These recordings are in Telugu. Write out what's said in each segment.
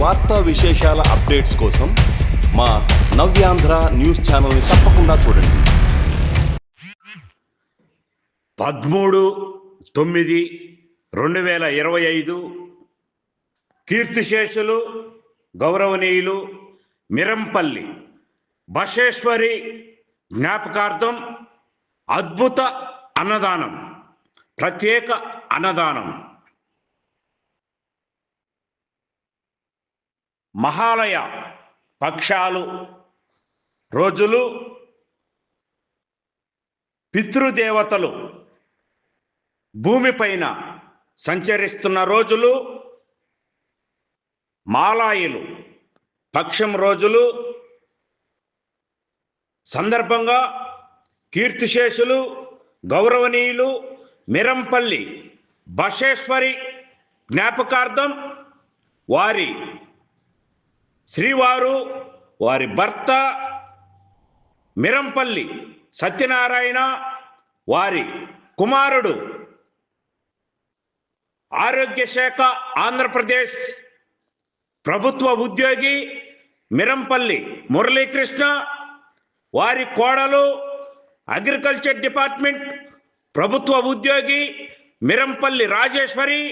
వార్తా విశేషాల అప్డేట్స్ కోసం మా నవ్యాంధ్ర న్యూస్ ఛానల్ని తప్పకుండా చూడండి. 13/9/2025 కీర్తిశేషులు గౌరవనీయులు మిరంపల్లి బషేశ్వరి జ్ఞాపకార్థం అద్భుత అన్నదానం, ప్రత్యేక అన్నదానం. మహాలయ పక్షాలు రోజులు, పితృదేవతలు భూమిపైన సంచరిస్తున్న రోజులు, మాలాయులు పక్షం రోజులు సందర్భంగా కీర్తిశేషులు గౌరవనీయులు మిరంపల్లి బషేశ్వరి జ్ఞాపకార్థం వారి శ్రీవారు, వారి భర్త మిరంపల్లి సత్యనారాయణ, వారి కుమారుడు ఆరోగ్య శాఖ ఆంధ్రప్రదేశ్ ప్రభుత్వ ఉద్యోగి మిరంపల్లి మురళీకృష్ణ, వారి కోడలు అగ్రికల్చర్ డిపార్ట్మెంట్ ప్రభుత్వ ఉద్యోగి మిరంపల్లి రాజేశ్వరి,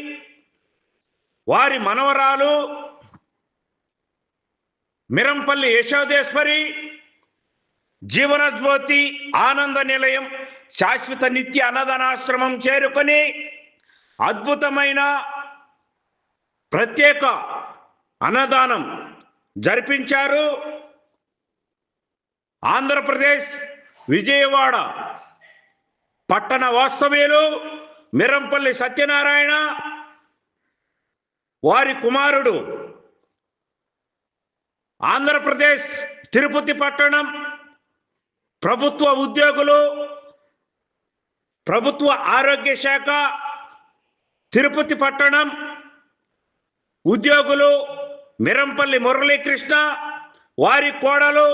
వారి మనవరాలు మిరంపల్లి యశోదేశ్వరి జీవనజ్యోతి ఆనంద నిలయం శాశ్వత నిత్య అన్నదానాశ్రమం చేరుకొని అద్భుతమైన ప్రత్యేక అన్నదానం జరిపించారు. ఆంధ్రప్రదేశ్ విజయవాడ పట్టణ వాస్తవ్యులు మిరంపల్లి సత్యనారాయణ, వారి కుమారుడు ఆంధ్రప్రదేశ్ తిరుపతి పట్టణం ప్రభుత్వ ఉద్యోగులు, ప్రభుత్వ ఆరోగ్య శాఖ తిరుపతి పట్టణం ఉద్యోగులు మిరంపల్లి మురళీకృష్ణ, వారి కోడలు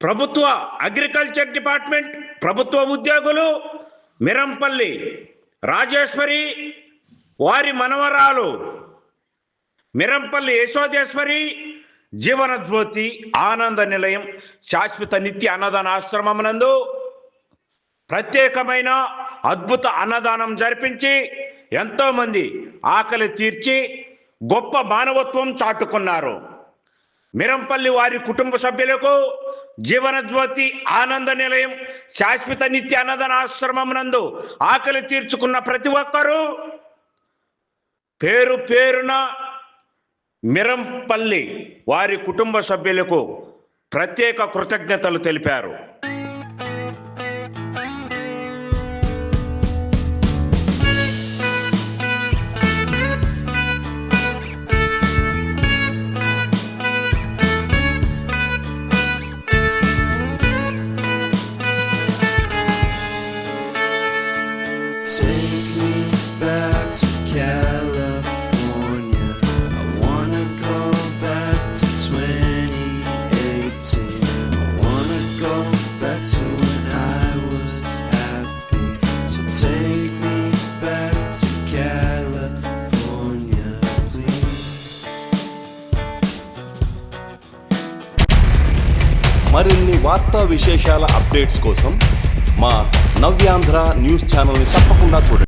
ప్రభుత్వ అగ్రికల్చర్ డిపార్ట్మెంట్ ప్రభుత్వ ఉద్యోగులు మిరంపల్లి రాజేశ్వరి, వారి మనవరాలు మిరంపల్లి యశోదేశ్వరి జీవనజ్యోతి ఆనంద నిలయం శాశ్వత నిత్య అన్నదాన ఆశ్రమం నందు ప్రత్యేకమైన అద్భుత అన్నదానం జరిపించి ఎంతో మంది ఆకలి తీర్చి గొప్ప మానవత్వం చాటుకున్నారు. మిరంపల్లి వారి కుటుంబ సభ్యులకు జీవనజ్యోతి ఆనంద నిలయం శాశ్వత నిత్య అన్నదాన ఆశ్రమం నందు ఆకలి తీర్చుకున్న ప్రతి ఒక్కరూ పేరు పేరున మిరంపల్లి వారి కుటుంబ సభ్యులకు ప్రత్యేక కృతజ్ఞతలు తెలిపారు. మరిన్ని వార్తా విశేషాల అప్డేట్స్ కోసం మా నవ్యాంధ్ర న్యూస్ ఛానల్ని తప్పకుండా చూడండి.